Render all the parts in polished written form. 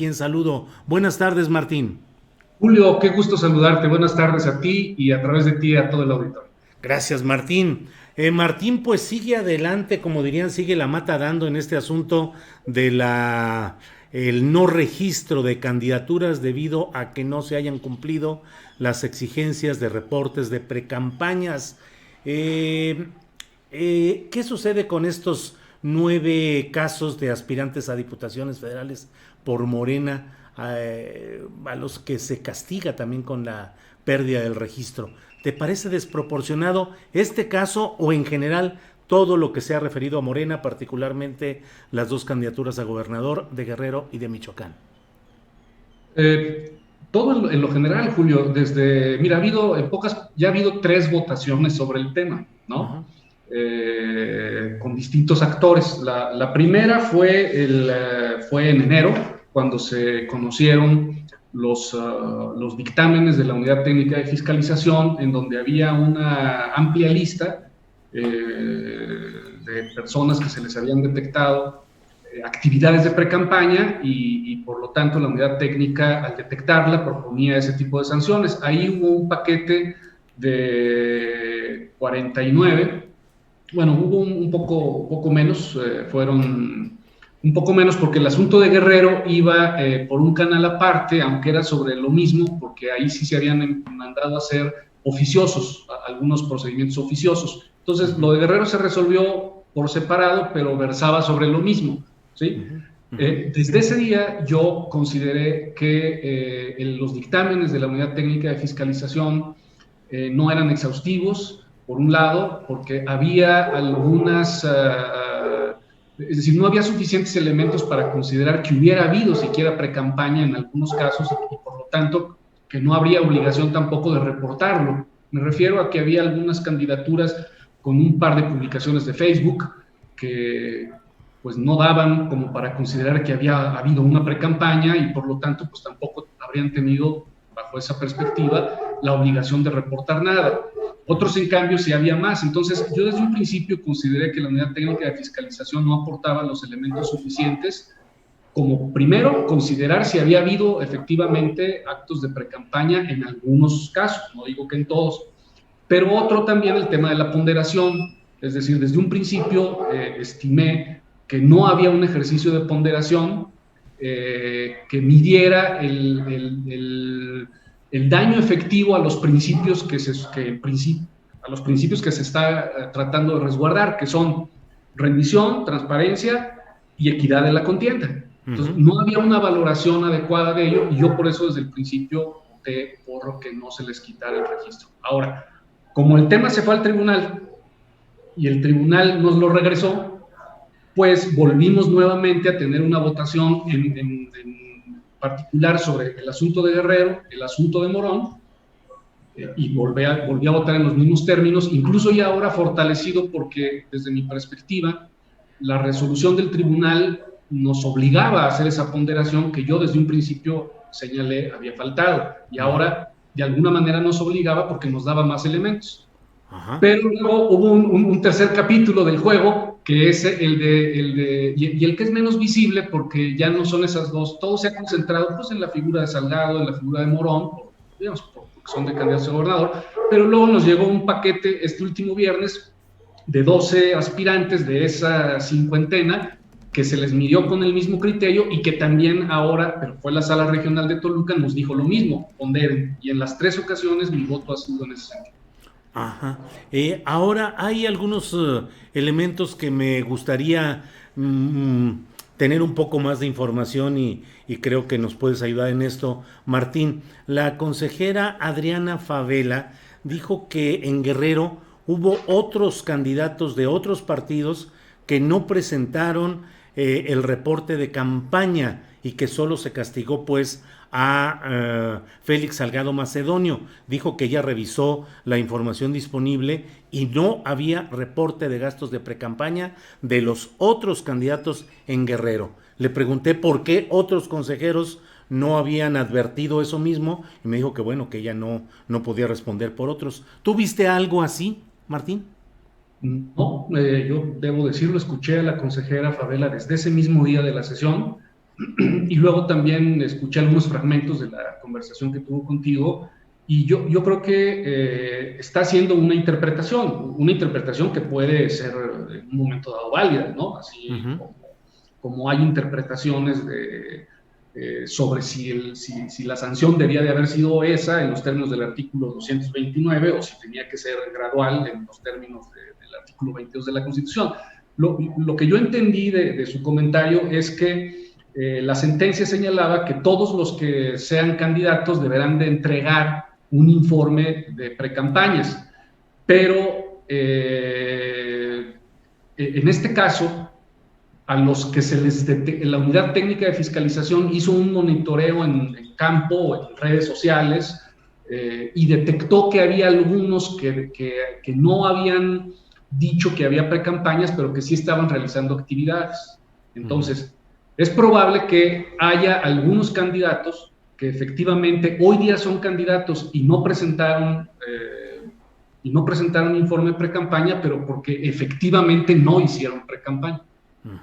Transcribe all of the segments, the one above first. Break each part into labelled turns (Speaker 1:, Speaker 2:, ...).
Speaker 1: quien saludo. Buenas tardes, Martín.
Speaker 2: Julio, qué gusto saludarte. Buenas tardes a ti y a través de ti a todo el auditorio.
Speaker 1: Gracias, Martín. Martín, pues sigue adelante, como dirían, sigue la mata dando en este asunto de el no registro de candidaturas debido a que no se hayan cumplido las exigencias de reportes de precampañas. Eh, ¿Qué sucede con estos 9 casos de aspirantes a diputaciones federales por Morena, a los que se castiga también con la pérdida del registro? ¿Te parece desproporcionado este caso o en general todo lo que se ha referido a Morena, particularmente las dos candidaturas a gobernador de Guerrero y de Michoacán?
Speaker 2: Eh, Todo en lo general, Julio, mira, ya ha habido 3 votaciones sobre el tema,
Speaker 1: Ajá.
Speaker 2: ¿no? Con distintos actores. La primera fue en enero, cuando se conocieron los dictámenes de la Unidad Técnica de Fiscalización, en donde había una amplia lista de personas que se les habían detectado actividades de precampaña y por lo tanto la unidad técnica al detectarla proponía ese tipo de sanciones. Ahí hubo un paquete de 49, bueno, hubo un poco menos, fueron un poco menos porque el asunto de Guerrero iba por un canal aparte, aunque era sobre lo mismo, porque ahí sí se habían mandado a hacer oficiosos, algunos procedimientos oficiosos. Entonces,
Speaker 1: Uh-huh.
Speaker 2: lo de Guerrero se resolvió por separado, pero versaba sobre lo mismo, ¿sí?
Speaker 1: Uh-huh. Uh-huh.
Speaker 2: Desde ese día yo consideré que los dictámenes de la Unidad Técnica de Fiscalización no eran exhaustivos, por un lado, porque había es decir, no había suficientes elementos para considerar que hubiera habido siquiera precampaña en algunos casos y por lo tanto que no habría obligación tampoco de reportarlo. Me refiero a que había algunas candidaturas con un par de publicaciones de Facebook que pues no daban como para considerar que había habido una precampaña y por lo tanto pues tampoco habrían tenido bajo esa perspectiva la obligación de reportar nada. Otros, en cambio, sí había más. Entonces, yo desde un principio consideré que la unidad técnica de fiscalización no aportaba los elementos suficientes, como primero, considerar si había habido efectivamente actos de precampaña en algunos casos, no digo que en todos, pero otro también el tema de la ponderación, es decir, desde un principio estimé que no había un ejercicio de ponderación que midiera el daño efectivo a los principios a los principios que se está tratando de resguardar, que son rendición, transparencia y equidad en la contienda. Entonces,
Speaker 1: Uh-huh.
Speaker 2: no había una valoración adecuada de ello y yo por eso desde el principio opté por que no se les quitara el registro. Ahora, como el tema se fue al tribunal y el tribunal nos lo regresó, pues volvimos nuevamente a tener una votación en particular sobre el asunto de Guerrero, el asunto de Morón, y volví a votar en los mismos términos, incluso ya ahora fortalecido porque desde mi perspectiva la resolución del tribunal nos obligaba a hacer esa ponderación que yo desde un principio señalé había faltado y
Speaker 1: Uh-huh.
Speaker 2: ahora de alguna manera nos obligaba porque nos daba más elementos.
Speaker 1: Ajá.
Speaker 2: Pero luego hubo un tercer capítulo del juego, que es y el que es menos visible, porque ya no son esas dos, todo se ha concentrado pues, en la figura de Salgado, en la figura de Morón, porque son de candidatos a gobernador, pero luego nos llegó un paquete este último viernes de 12 aspirantes de esa cincuentena que se les midió con el mismo criterio y que también ahora, pero fue la sala regional de Toluca, nos dijo lo mismo, ponderen, y en las 3 ocasiones mi voto ha sido en ese sentido.
Speaker 1: Ajá. Ahora hay algunos elementos que me gustaría mm, tener un poco más de información y creo que nos puedes ayudar en esto, Martín. La consejera Adriana Favela dijo que en Guerrero hubo otros candidatos de otros partidos que no presentaron el reporte de campaña y que solo se castigó pues a Félix Salgado Macedonio. Dijo que ella revisó la información disponible y no había reporte de gastos de precampaña de los otros candidatos en Guerrero. Le pregunté por qué otros consejeros no habían advertido eso mismo y me dijo que bueno, que ella no podía responder por otros. ¿Tú viste algo así, Martín?
Speaker 2: No, yo debo decirlo, escuché a la consejera Favela desde ese mismo día de la sesión, y luego también escuché algunos fragmentos de la conversación que tuvo contigo, y yo creo que está haciendo una interpretación que puede ser en un momento dado válida, ¿no? Así como hay interpretaciones sobre si la sanción debía de haber sido esa en los términos del artículo 229 o si tenía que ser gradual en los términos del artículo 22 de la Constitución. Lo que yo entendí de su comentario es que la sentencia señalaba que todos los que sean candidatos deberán de entregar un informe de precampañas, pero en este caso, a los que la Unidad Técnica de Fiscalización hizo un monitoreo en campo, en redes sociales, y detectó que había algunos que no habían dicho que había precampañas, pero que sí estaban realizando actividades. Entonces, es probable que haya algunos candidatos que efectivamente hoy día son candidatos y no presentaron informe de precampaña, pero porque efectivamente no hicieron precampaña.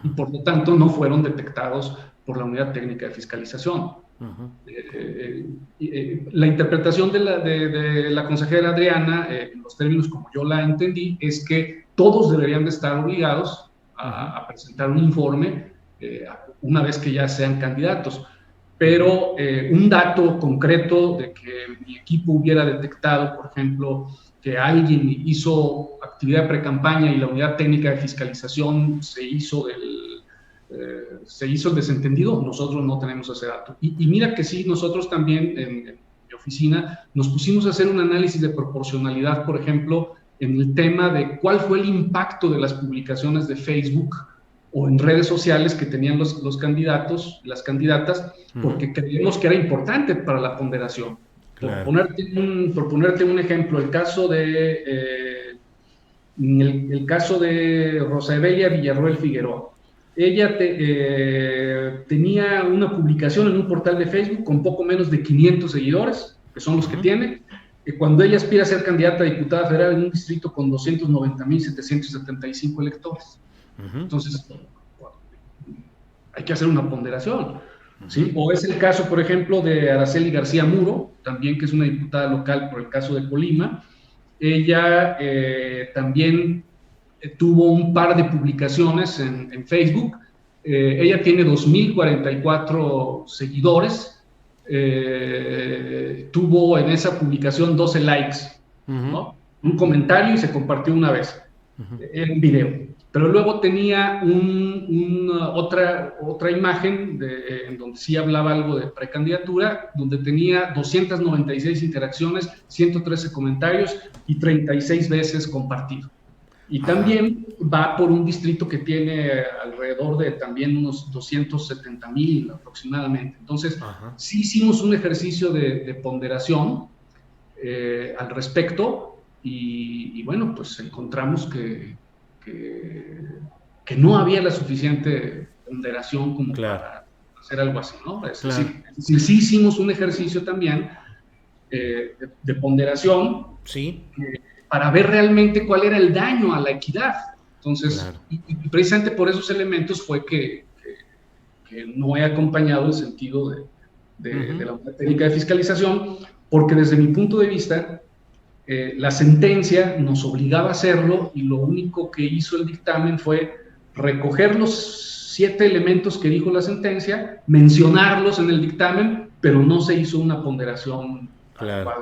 Speaker 2: Y por lo tanto no fueron detectados por la Unidad Técnica de Fiscalización. La interpretación de la consejera Adriana, en los términos como yo la entendí, es que todos deberían de estar obligados a presentar un informe una vez que ya sean candidatos. Pero un dato concreto de que mi equipo hubiera detectado, por ejemplo, que alguien hizo actividad de precampaña y la Unidad Técnica de Fiscalización se hizo el desentendido, nosotros no tenemos ese dato. Y mira que sí, nosotros también en mi oficina nos pusimos a hacer un análisis de proporcionalidad, por ejemplo, en el tema de cuál fue el impacto de las publicaciones de Facebook o en redes sociales que tenían los candidatos, las candidatas, porque creíamos que era importante para la ponderación. Claro. Por ponerte un ejemplo, el caso de Rosa Evelia Villarroel Figueroa. Ella tenía una publicación en un portal de Facebook con poco menos de 500 seguidores, que son los que tiene, cuando ella aspira a ser candidata a diputada federal en un distrito con 290,775 electores. Entonces, hay que hacer una ponderación, ¿sí? O es el caso, por ejemplo, de Araceli García Muro, también que es una diputada local por el caso de Colima. Ella también tuvo un par de publicaciones en Facebook. Ella tiene 2,044 seguidores. Tuvo en esa publicación 12 likes, ¿no? Un comentario y se compartió una vez en video. Pero luego tenía otra imagen en donde sí hablaba algo de precandidatura, donde tenía 296 interacciones, 113 comentarios y 36 veces compartido. Y también va por un distrito que tiene alrededor de también unos 270,000 aproximadamente. Entonces, sí hicimos un ejercicio de ponderación al respecto y bueno, pues encontramos que no había la suficiente ponderación como para hacer algo así, ¿no? Es decir, sí hicimos un ejercicio también de ponderación para ver realmente cuál era el daño a la equidad. Entonces, y precisamente por esos elementos fue que no he acompañado el sentido de la Unidad Técnica de Fiscalización, porque desde mi punto de vista, la sentencia nos obligaba a hacerlo y lo único que hizo el dictamen fue recoger los 7 elementos que dijo la sentencia, mencionarlos en el dictamen, pero no se hizo una ponderación adecuada.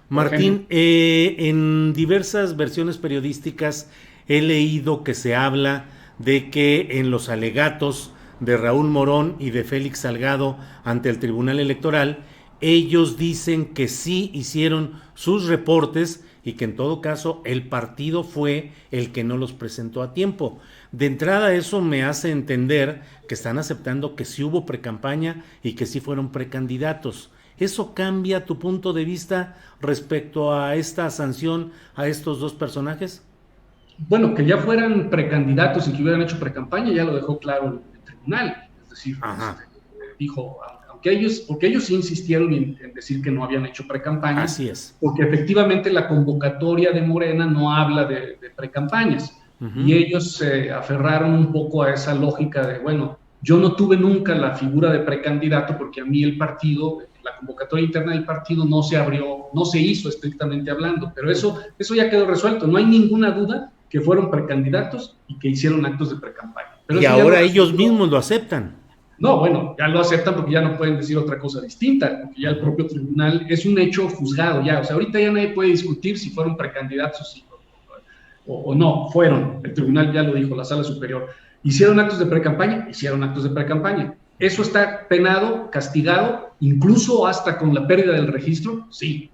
Speaker 1: Martín, en diversas versiones periodísticas he leído que se habla de que en los alegatos de Raúl Morón y de Félix Salgado ante el Tribunal Electoral, ellos dicen que sí hicieron sus reportes y que en todo caso el partido fue el que no los presentó a tiempo. De entrada eso me hace entender que están aceptando que sí hubo precampaña y que sí fueron precandidatos. ¿Eso cambia tu punto de vista respecto a esta sanción a estos dos personajes?
Speaker 2: Bueno, que ya fueran precandidatos y que hubieran hecho precampaña ya lo dejó claro el tribunal. Es decir, dijo... porque ellos sí insistieron en decir que no habían hecho precampañas.
Speaker 1: Así es.
Speaker 2: Porque efectivamente la convocatoria de Morena no habla de precampañas. Y ellos se aferraron un poco a esa lógica de, bueno, Yo no tuve nunca la figura de precandidato porque a mí el partido, la convocatoria interna del partido no se abrió, no se hizo estrictamente hablando, pero eso ya quedó resuelto. No hay ninguna duda que fueron precandidatos y que hicieron actos de precampaña.
Speaker 1: Pero y ahora ellos mismos lo aceptan.
Speaker 2: No, bueno, ya lo aceptan porque ya no pueden decir otra cosa distinta, porque ya el propio tribunal es un hecho juzgado ya. O sea, ahorita ya nadie puede discutir si fueron precandidatos o no, fueron. El tribunal ya lo dijo, la sala superior. ¿Hicieron actos de precampaña? Hicieron actos de precampaña. ¿Eso está penado, castigado, incluso hasta con la pérdida del registro? Sí.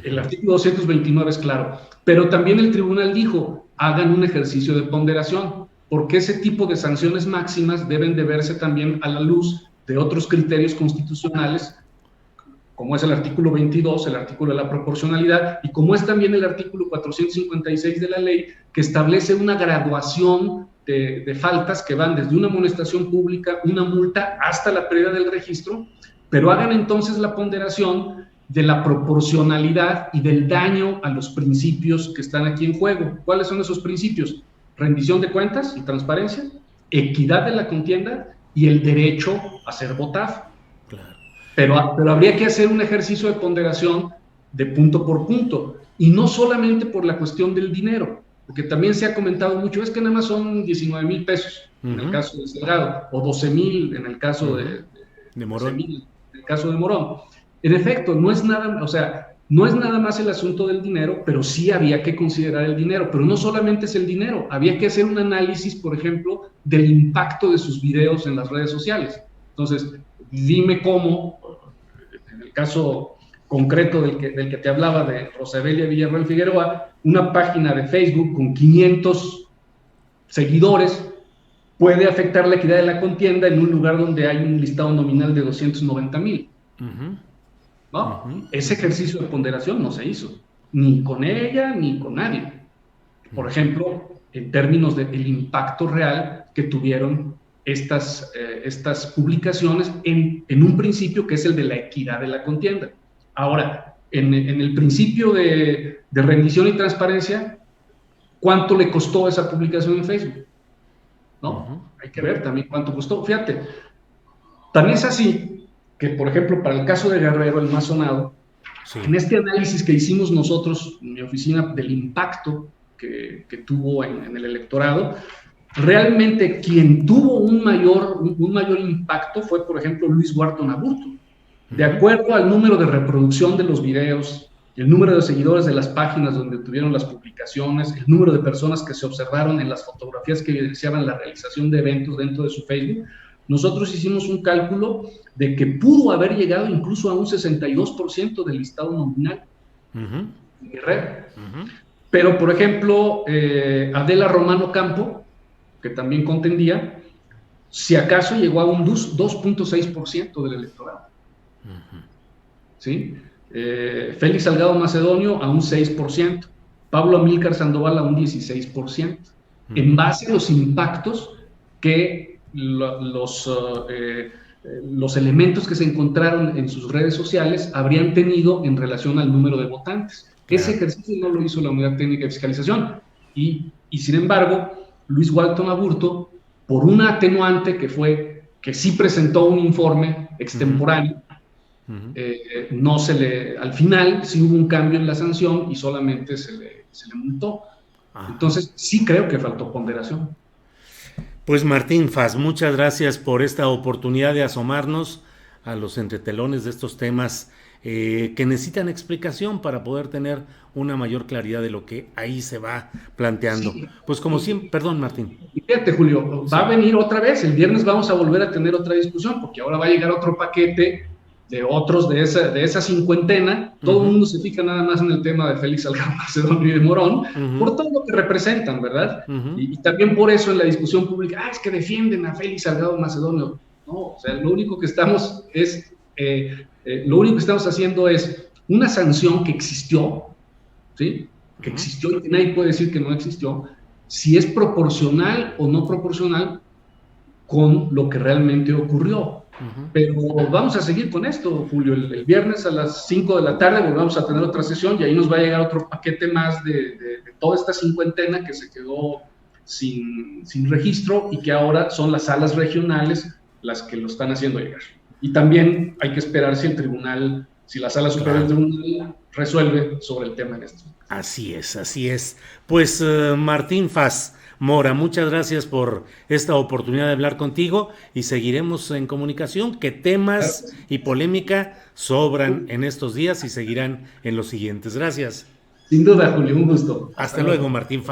Speaker 2: El artículo 229 es claro. Pero también el tribunal dijo, hagan un ejercicio de ponderación, porque ese tipo de sanciones máximas deben de verse también a la luz de otros criterios constitucionales, como es el artículo 22, el artículo de la proporcionalidad, y como es también el artículo 456 de la ley, que establece una graduación de faltas que van desde una amonestación pública, una multa, hasta la pérdida del registro, pero hagan entonces la ponderación de la proporcionalidad y del daño a los principios que están aquí en juego. ¿Cuáles son esos principios? Rendición de cuentas y transparencia, equidad de la contienda y el derecho a ser votado. Claro. Pero habría que hacer un ejercicio de ponderación de punto por punto, y no solamente por la cuestión del dinero, porque también se ha comentado mucho, es que nada más son 19,000 pesos en el caso de Salgado, o 12,000 en el caso de Morón. En el caso de Morón. En efecto, no es nada más el asunto del dinero, pero sí había que considerar el dinero. Pero no solamente es el dinero, había que hacer un análisis, por ejemplo, del impacto de sus videos en las redes sociales. Entonces, dime cómo, en el caso concreto del que te hablaba, de Rosabelia Villarreal Figueroa, una página de Facebook con 500 seguidores puede afectar la equidad de la contienda en un lugar donde hay un listado nominal de 290,000. ¿No? Ese ejercicio de ponderación no se hizo, ni con ella ni con nadie. Por ejemplo, en términos del impacto real que tuvieron estas publicaciones en un principio que es el de la equidad de la contienda. Ahora, en el principio de rendición y transparencia, ¿cuánto le costó esa publicación en Facebook? ¿No? Hay que ver también cuánto costó. Fíjate, tan es así que, por ejemplo, para el caso de Guerrero, el más sonado, sí, en este análisis que hicimos nosotros en mi oficina del impacto que tuvo en el electorado, realmente quien tuvo un mayor impacto fue, por ejemplo, Luis Wharton Aburto. De acuerdo al número de reproducción de los videos, el número de seguidores de las páginas donde tuvieron las publicaciones, el número de personas que se observaron en las fotografías que evidenciaban la realización de eventos dentro de su Facebook, nosotros hicimos un cálculo de que pudo haber llegado incluso a un 62% del listado nominal en Guerrero. Pero, por ejemplo, Adela Romano Campo, que también contendía, si acaso llegó a un 2.6% del electorado. ¿Sí? Félix Salgado Macedonio a un 6%, Pablo Amílcar Sandoval a un 16%, en base a los impactos que los elementos que se encontraron en sus redes sociales habrían tenido en relación al número de votantes. Claro. Ese ejercicio no lo hizo la Unidad Técnica de Fiscalización y sin embargo, Luis Wharton Aburto, por una atenuante que fue que sí presentó un informe extemporáneo, no se le, al final sí hubo un cambio en la sanción y solamente se le multó. Entonces sí creo que faltó ponderación.
Speaker 1: Pues Martín Faz, muchas gracias por esta oportunidad de asomarnos a los entretelones de estos temas que necesitan explicación para poder tener una mayor claridad de lo que ahí se va planteando. Sí. Pues como siempre, perdón Martín.
Speaker 2: Fíjate Julio, va a venir otra vez, el viernes vamos a volver a tener otra discusión, porque ahora va a llegar otro paquete de otros de esa cincuentena. Todo el mundo se fija nada más en el tema de Félix Salgado Macedonio y de Morón, por todo lo que representan, ¿verdad? Y también por eso en la discusión pública, es que defienden a Félix Salgado Macedonio. No, o sea, lo único que estamos haciendo es una sanción que existió, ¿sí? Que existió y que nadie puede decir que no existió, si es proporcional o no proporcional con lo que realmente ocurrió. Pero vamos a seguir con esto, Julio. El viernes a las 5 de la tarde volvamos a tener otra sesión y ahí nos va a llegar otro paquete más de toda esta cincuentena que se quedó sin registro y que ahora son las salas regionales las que lo están haciendo llegar. Y también hay que esperar si el tribunal, si la Sala Superior del Tribunal resuelve sobre el tema en esto.
Speaker 1: Así es, así es. Pues Martín Faz Mora, muchas gracias por esta oportunidad de hablar contigo y seguiremos en comunicación, que temas y polémica sobran en estos días y seguirán en los siguientes. Gracias.
Speaker 2: Sin duda, Julio, un gusto.
Speaker 1: Hasta luego, Martín Faz.